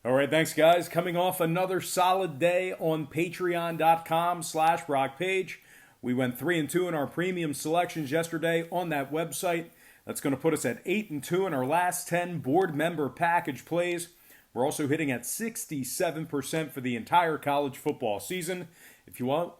All right, thanks, guys. Coming off another solid day on patreon.com/BrockPage. We went 3-2 in our premium selections yesterday on that website. That's going to put us at 8-2 in our last 10 board member package plays. We're also hitting at 67% for the entire college football season. If you want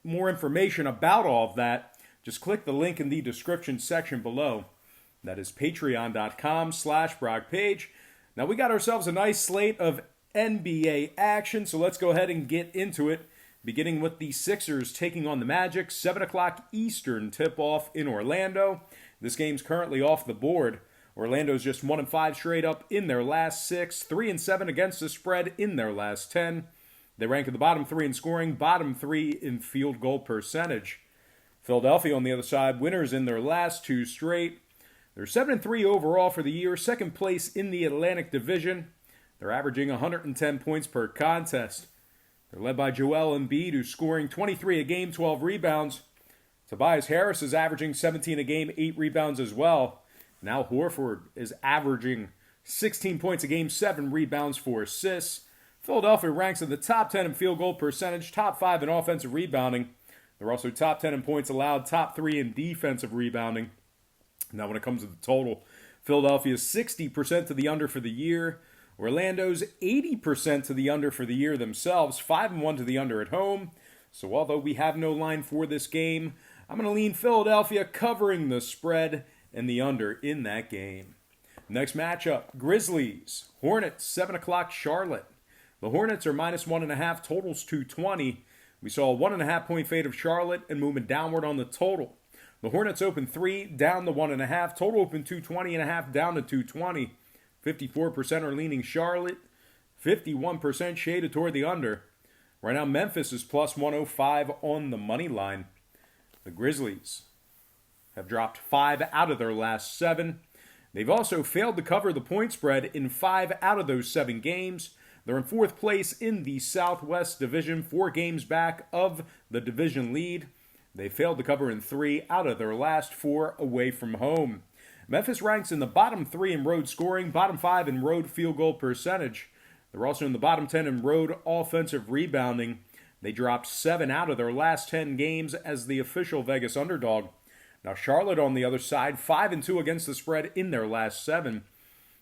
more information about all of that, just click the link in the description section below. That is patreon.com/BrockPage. Now, we got ourselves a nice slate of NBA action, so let's go ahead and get into it. Beginning with the Sixers taking on the Magic, 7 o'clock Eastern tip-off in Orlando. This game's currently off the board. Orlando's just 1-5 straight up in their last 6, 3-7 against the spread in their last 10. They rank at the bottom 3 in scoring, bottom 3 in field goal percentage. Philadelphia, on the other side, winners in their last 2 straight. They're 7-3 overall for the year, second place in the Atlantic Division. They're averaging 110 points per contest. They're led by Joel Embiid, who's scoring 23 a game, 12 rebounds. Tobias Harris is averaging 17 a game, 8 rebounds as well. Now Horford is averaging 16 points a game, 7 rebounds, 4 assists. Philadelphia ranks in the top 10 in field goal percentage, top 5 in offensive rebounding. They're also top 10 in points allowed, top 3 in defensive rebounding. Now, when it comes to the total, Philadelphia's 60% to the under for the year. Orlando's 80% to the under for the year themselves, 5-1 to the under at home. So although we have no line for this game, I'm going to lean Philadelphia covering the spread and the under in that game. Next matchup, Grizzlies, Hornets, 7 o'clock Charlotte. The Hornets are minus 1.5, totals 220. We saw a 1.5 point fade of Charlotte and movement downward on the total. The Hornets open 3, down to 1.5. Total open 220.5, down to 220. 54% are leaning Charlotte. 51% shaded toward the under. Right now, Memphis is plus 105 on the money line. The Grizzlies have dropped 5 out of their last 7. They've also failed to cover the point spread in 5 out of those 7 games. They're in 4th place in the Southwest Division, 4 games back of the division lead. They failed to cover in 3 out of their last 4 away from home. Memphis ranks in the bottom 3 in road scoring, bottom 5 in road field goal percentage. They're also in the bottom 10 in road offensive rebounding. They dropped 7 out of their last 10 games as the official Vegas underdog. Now Charlotte on the other side, 5-2 against the spread in their last 7.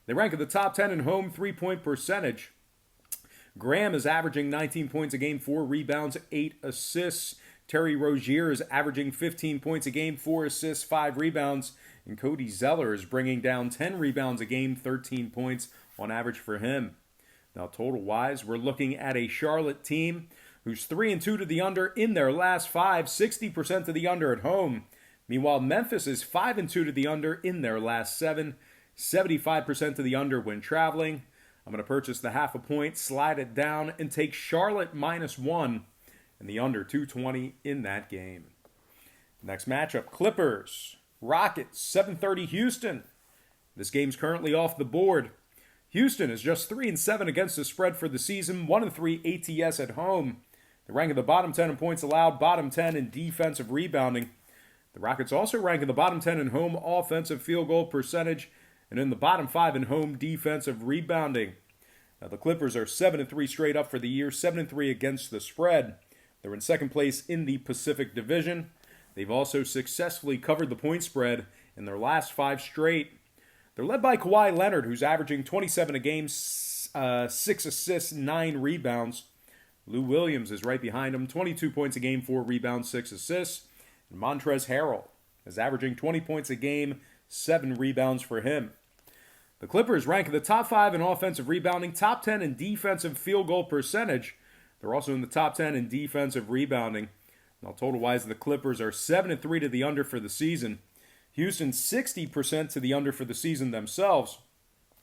They rank in the top 10 in home 3-point percentage. Graham is averaging 19 points a game, 4 rebounds, 8 assists. Terry Rozier is averaging 15 points a game, 4 assists, 5 rebounds. And Cody Zeller is bringing down 10 rebounds a game, 13 points on average for him. Now, total-wise, we're looking at a Charlotte team who's 3-2 to the under in their last 5, 60% to the under at home. Meanwhile, Memphis is 5-2 to the under in their last 7, 75% to the under when traveling. I'm going to purchase the half a point, slide it down, and take Charlotte minus 1 and the under 220 in that game. Next matchup, Clippers, Rockets, 7:30 Houston. This game's currently off the board. Houston is just 3-7 against the spread for the season, 1-3 ATS at home. They rank in the bottom 10 in points allowed, bottom 10 in defensive rebounding. The Rockets also rank in the bottom 10 in home offensive field goal percentage and in the bottom 5 in home defensive rebounding. Now, the Clippers are 7-3 straight up for the year, 7-3 against the spread. They're in second place in the Pacific Division. They've also successfully covered the point spread in their last 5 straight. They're led by Kawhi Leonard, who's averaging 27 a game, 6 assists, 9 rebounds. Lou Williams is right behind him, 22 points a game, 4 rebounds, 6 assists. And Montrezl Harrell is averaging 20 points a game, 7 rebounds for him. The Clippers rank in the top 5 in offensive rebounding, top 10 in defensive field goal percentage. They're also in the top 10 in defensive rebounding. Now, total-wise, the Clippers are 7-3 to the under for the season. Houston, 60% to the under for the season themselves.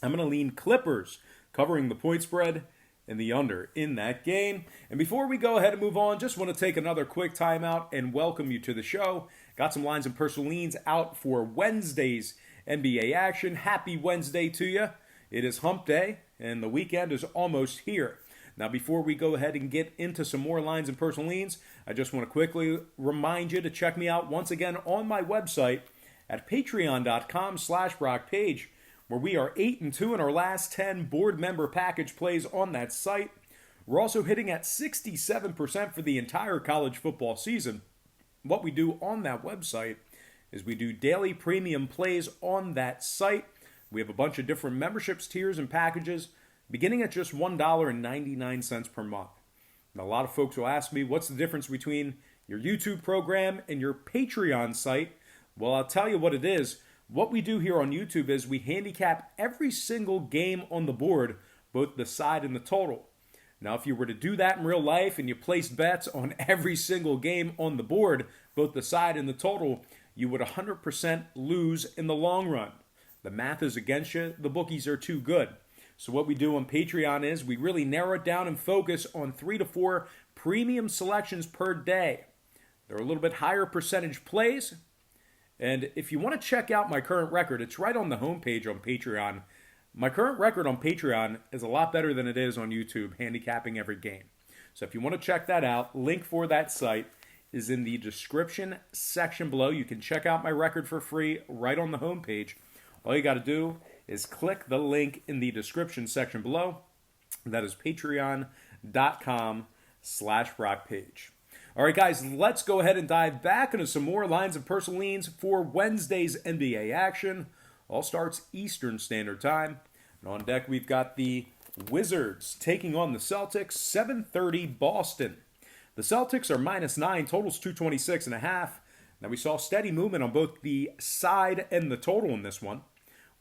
I'm going to lean Clippers, covering the point spread and the under in that game. And before we go ahead and move on, just want to take another quick timeout and welcome you to the show. Got some lines and personal leans out for Wednesday's NBA action. Happy Wednesday to you. It is hump day, and the weekend is almost here. Now, before we go ahead and get into some more lines and personal leans, I just want to quickly remind you to check me out once again on my website at patreon.com/BrockPage, where we are 8-2 in our last 10 board member package plays on that site. We're also hitting at 67% for the entire college football season. What we do on that website is we do daily premium plays on that site. We have a bunch of different memberships, tiers, and packages, beginning at just $1.99 per month. Now, a lot of folks will ask me, what's the difference between your YouTube program and your Patreon site? Well, I'll tell you what it is. What we do here on YouTube is we handicap every single game on the board, both the side and the total. Now, if you were to do that in real life and you placed bets on every single game on the board, both the side and the total, you would 100% lose in the long run. The math is against you. The bookies are too good. So what we do on Patreon is we really narrow it down and focus on 3 to 4 premium selections per day. They're a little bit higher percentage plays. And if you want to check out my current record, it's right on the homepage on Patreon. My current record on Patreon is a lot better than it is on YouTube, handicapping every game. So if you want to check that out, link for that site is in the description section below. You can check out my record for free right on the homepage. All you got to do is click the link in the description section below. That is patreon.com/BrockPage. All right, guys, let's go ahead and dive back into some more lines of personal leans for Wednesday's NBA action. All starts Eastern Standard Time. And on deck, we've got the Wizards taking on the Celtics, 7:30 Boston. The Celtics are -9, totals 226.5. Now, we saw steady movement on both the side and the total in this one.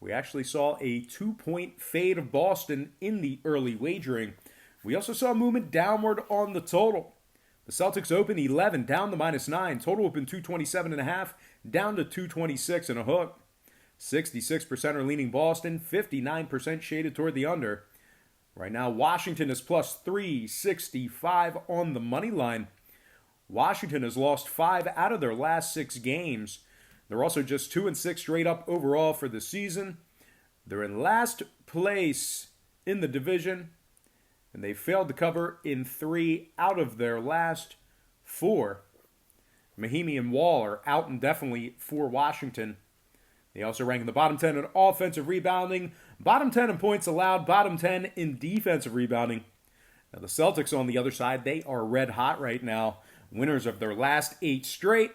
We actually saw a 2-point fade of Boston in the early wagering. We also saw movement downward on the total. The Celtics opened 11, down to -9. Total opened 227.5, down to 226 and a hook. 66% are leaning Boston, 59% shaded toward the under. Right now, Washington is plus 365 on the money line. Washington has lost 5 out of their last 6 games. They're also just 2-6 straight up overall for the season. They're in last place in the division, and they failed to cover in 3 out of their last 4. Mahimi and Wall are out indefinitely for Washington. They also rank in the bottom 10 in offensive rebounding, bottom 10 in points allowed, bottom 10 in defensive rebounding. Now the Celtics on the other side, they are red hot right now. Winners of their last 8 straight.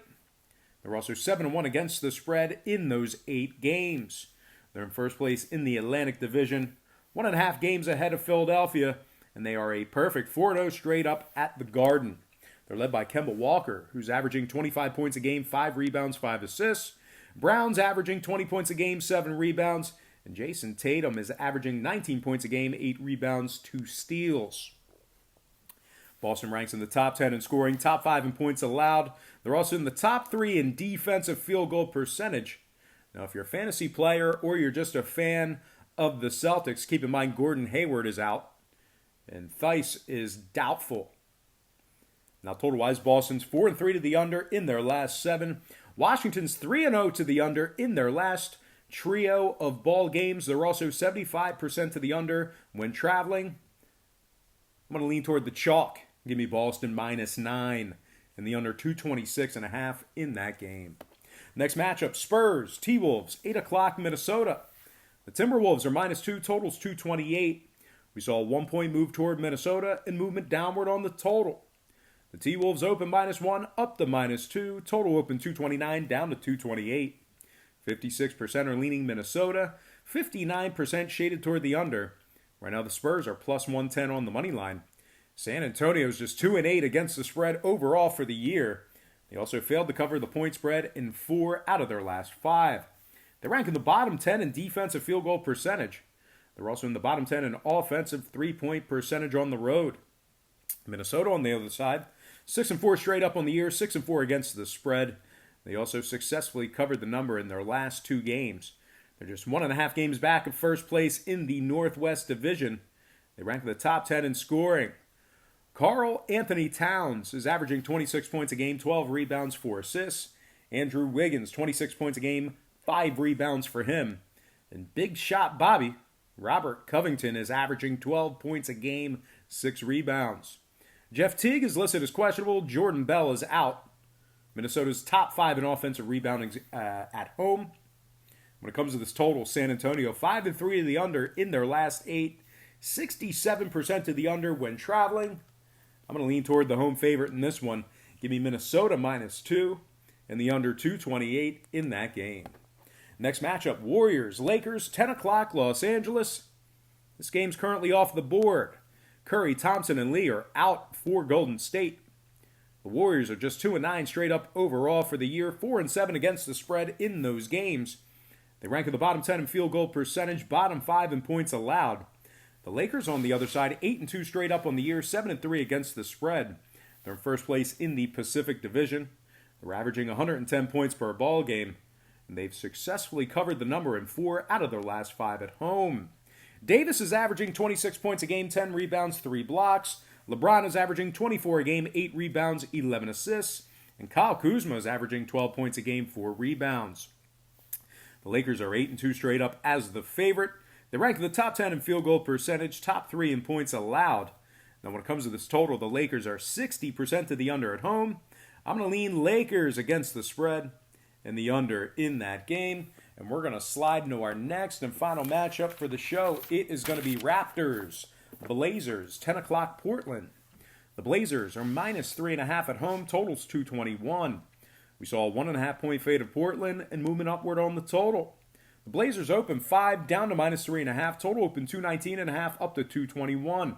They're also 7-1 against the spread in those 8 games. They're in first place in the Atlantic Division, 1.5 games ahead of Philadelphia, and they are a perfect 4-0 straight up at the Garden. They're led by Kemba Walker, who's averaging 25 points a game, 5 rebounds, 5 assists. Brown's averaging 20 points a game, 7 rebounds. And Jason Tatum is averaging 19 points a game, 8 rebounds, 2 steals. Boston ranks in the top 10 in scoring, top 5 in points allowed. They're also in the top 3 in defensive field goal percentage. Now, if you're a fantasy player or you're just a fan of the Celtics, keep in mind Gordon Hayward is out and Theis is doubtful. Now, total-wise, Boston's 4-3 to the under in their last 7. Washington's 3-0 to the under in their last trio of ball games. They're also 75% to the under when traveling. I'm going to lean toward the chalk. Give me Boston -9 and the under 226.5 in that game. Next matchup, Spurs, T-Wolves, 8 o'clock, Minnesota. The Timberwolves are -2, totals 228. We saw a 1-point move toward Minnesota and movement downward on the total. The T-Wolves open -1, up to -2. Total open 229, down to 228. 56% are leaning Minnesota. 59% shaded toward the under. Right now the Spurs are plus 110 on the money line. San Antonio's just 2-8 against the spread overall for the year. They also failed to cover the point spread in 4 out of their last 5. They rank in the bottom 10 in defensive field goal percentage. They're also in the bottom 10 in offensive 3-point percentage on the road. Minnesota on the other side, 6-4 straight up on the year, 6-4 against the spread. They also successfully covered the number in their last 2 games. They're just 1.5 games back of first place in the Northwest Division. They rank in the top 10 in scoring. Karl Anthony Towns is averaging 26 points a game, 12 rebounds, 4 assists. Andrew Wiggins, 26 points a game, 5 rebounds for him. And big shot Bobby, Robert Covington, is averaging 12 points a game, 6 rebounds. Jeff Teague is listed as questionable. Jordan Bell is out. Minnesota's top 5 in offensive rebounding at home. When it comes to this total, San Antonio 5-3 to the under in their last 8, 67% to the under when traveling. I'm going to lean toward the home favorite in this one. Give me Minnesota -2 and the under 228 in that game. Next matchup, Warriors-Lakers, 10 o'clock, Los Angeles. This game's currently off the board. Curry, Thompson, and Lee are out for Golden State. The Warriors are just 2-9 straight up overall for the year, 4-7 against the spread in those games. They rank in the bottom 10 in field goal percentage, bottom 5 in points allowed. The Lakers, on the other side, 8-2 straight up on the year, 7-3 against the spread. They're in first place in the Pacific Division. They're averaging 110 points per ball game, and they've successfully covered the number in 4 out of their last 5 at home. Davis is averaging 26 points a game, 10 rebounds, 3 blocks. LeBron is averaging 24 a game, 8 rebounds, 11 assists. And Kyle Kuzma is averaging 12 points a game, 4 rebounds. The Lakers are 8-2 straight up as the favorite. They rank in the top 10 in field goal percentage, top 3 in points allowed. Now, when it comes to this total, the Lakers are 60% to the under at home. I'm going to lean Lakers against the spread and the under in that game. And we're going to slide into our next and final matchup for the show. It is going to be Raptors, Blazers, 10 o'clock, Portland. The Blazers are -3.5 at home, totals 221. We saw a 1.5-point fade of Portland and movement upward on the total. The Blazers open 5 down to -3.5. Total open 219.5 up to 221.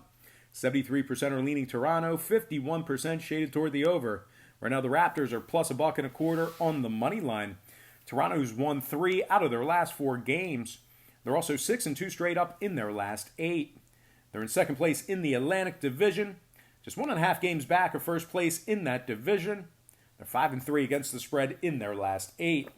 73% are leaning Toronto, 51% shaded toward the over. Right now the Raptors are plus $1.25 on the money line. Toronto's won 3 out of their last 4 games. They're also 6-2 straight up in their last 8. They're in second place in the Atlantic Division. Just 1.5 games back of first place in that division. They're 5-3 against the spread in their last 8.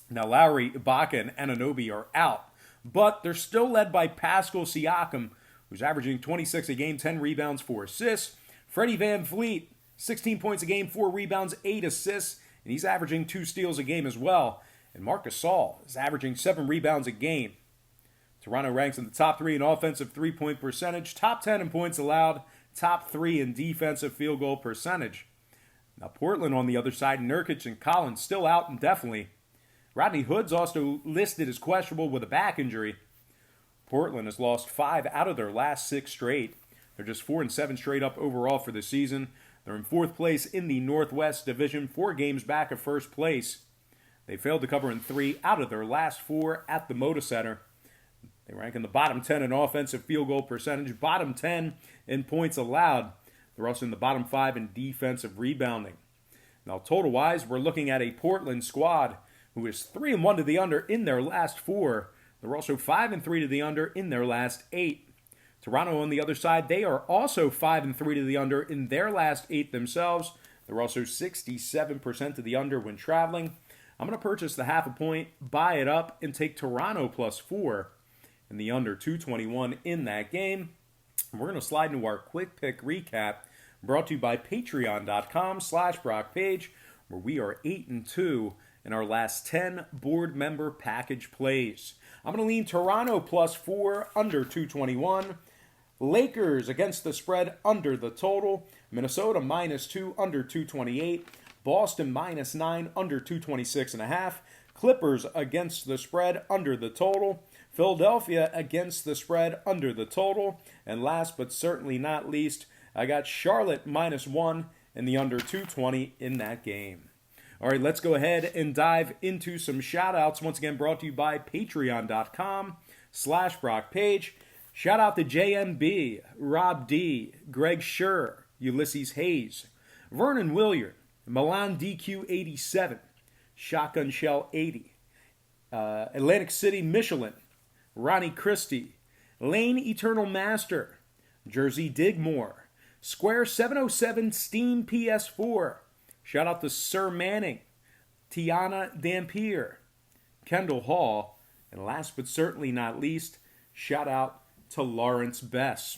Now, Lowry, Ibaka, and Anunoby are out, but they're still led by Pascal Siakam, who's averaging 26 a game, 10 rebounds, 4 assists. Freddie VanVleet, 16 points a game, 4 rebounds, 8 assists, and he's averaging 2 steals a game as well. And Marc Gasol is averaging 7 rebounds a game. Toronto ranks in the top 3 in offensive three-point percentage, top 10 in points allowed, top 3 in defensive field goal percentage. Now, Portland on the other side, Nurkic and Collins still out indefinitely. Rodney Hood's also listed as questionable with a back injury. Portland has lost 5 out of their last 6 straight. They're just 4-7 straight up overall for the season. They're in 4th place in the Northwest Division, 4 games back of first place. They failed to cover in 3 out of their last 4 at the Moda Center. They rank in the bottom 10 in offensive field goal percentage, bottom 10 in points allowed. They're also in the bottom 5 in defensive rebounding. Now, total-wise, we're looking at a Portland squad who is 3-1 to the under in their last 4. They're also 5-3 to the under in their last 8. Toronto, on the other side, they are also 5-3 to the under in their last 8 themselves. They're also 67% to the under when traveling. I'm going to purchase the 0.5 point, buy it up, and take Toronto +4 and the under 221 in that game. And we're going to slide into our quick pick recap brought to you by patreon.com/BrockPage, where we are 8-2 in our last 10 board member package plays. I'm going to lean Toronto +4, under 221. Lakers against the spread, under the total. Minnesota -2, under 228. Boston -9, under 226.5. Clippers against the spread, under the total. Philadelphia against the spread, under the total. And last but certainly not least, I got Charlotte -1 and the under 220 in that game. All right, let's go ahead and dive into some shout-outs. Once again, brought to you by patreon.com/BrockPage. Shout out to JMB, Rob D, Greg Schur, Ulysses Hayes, Vernon Williard, Milan DQ87, Shotgun Shell 80, Atlantic City, Michelin, Ronnie Christie, Lane Eternal Master, Jersey Digmore, Square 707 Steam PS4. Shout out to Sir Manning, Tiana Dampier, Kendall Hall, and last but certainly not least, shout out to Lawrence Bess.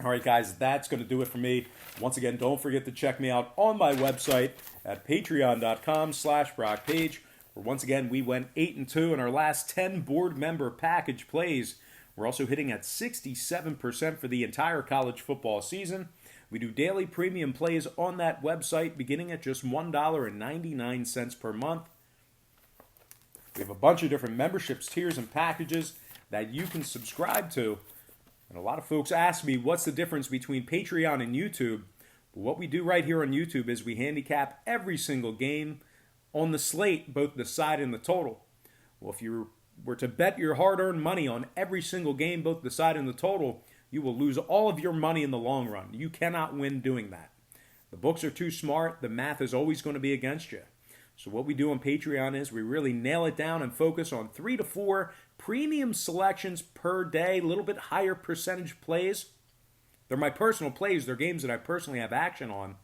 All right, guys, that's going to do it for me. Once again, don't forget to check me out on my website at patreon.com/BrockPage, where once again, we went 8-2 in our last 10 board member package plays. We're also hitting at 67% for the entire college football season. We do daily premium plays on that website beginning at just $1.99 per month. We have a bunch of different memberships, tiers, and packages that you can subscribe to. And a lot of folks ask me, what's the difference between Patreon and YouTube? But what we do right here on YouTube is we handicap every single game on the slate, both the side and the total. Well, if you were to bet your hard-earned money on every single game, both the side and the total, you will lose all of your money in the long run. You cannot win doing that. The books are too smart. The math is always going to be against you. So what we do on Patreon is we really nail it down and focus on 3 to 4 premium selections per day, a little bit higher percentage plays. They're my personal plays. They're games that I personally have action on.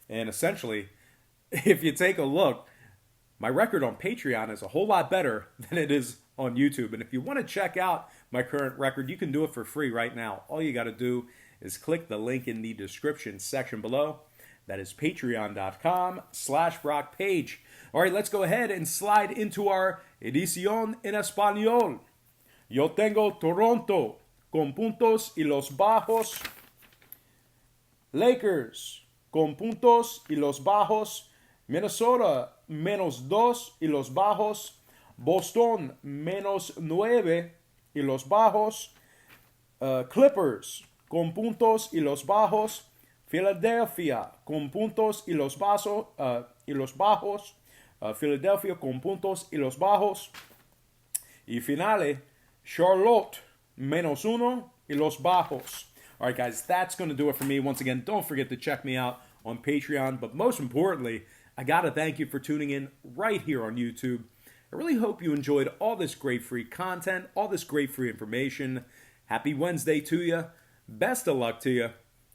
And essentially, if you take a look, my record on Patreon is a whole lot better than it is on YouTube. And if you want to check out my current record, you can do it for free right now. All you got to do is click the link in the description section below. That is patreon.com/BrockPage. All right, let's go ahead and slide into our edición en español. Yo tengo Toronto con puntos y los bajos. Lakers con puntos y los bajos. Minnesota -2 y los bajos. Boston -9 y los bajos. Clippers con puntos y los bajos. Philadelphia con puntos y los bajos. Philadelphia con puntos y los bajos. Y finale, Charlotte -1 y los bajos. All right, guys, that's going to do it for me. Once again, don't forget to check me out on Patreon. But most importantly, I got to thank you for tuning in right here on YouTube. I really hope you enjoyed all this great free content, all this great free information. Happy Wednesday to you. Best of luck to you.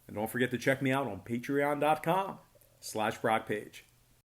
And don't forget to check me out on patreon.com/BrockPage.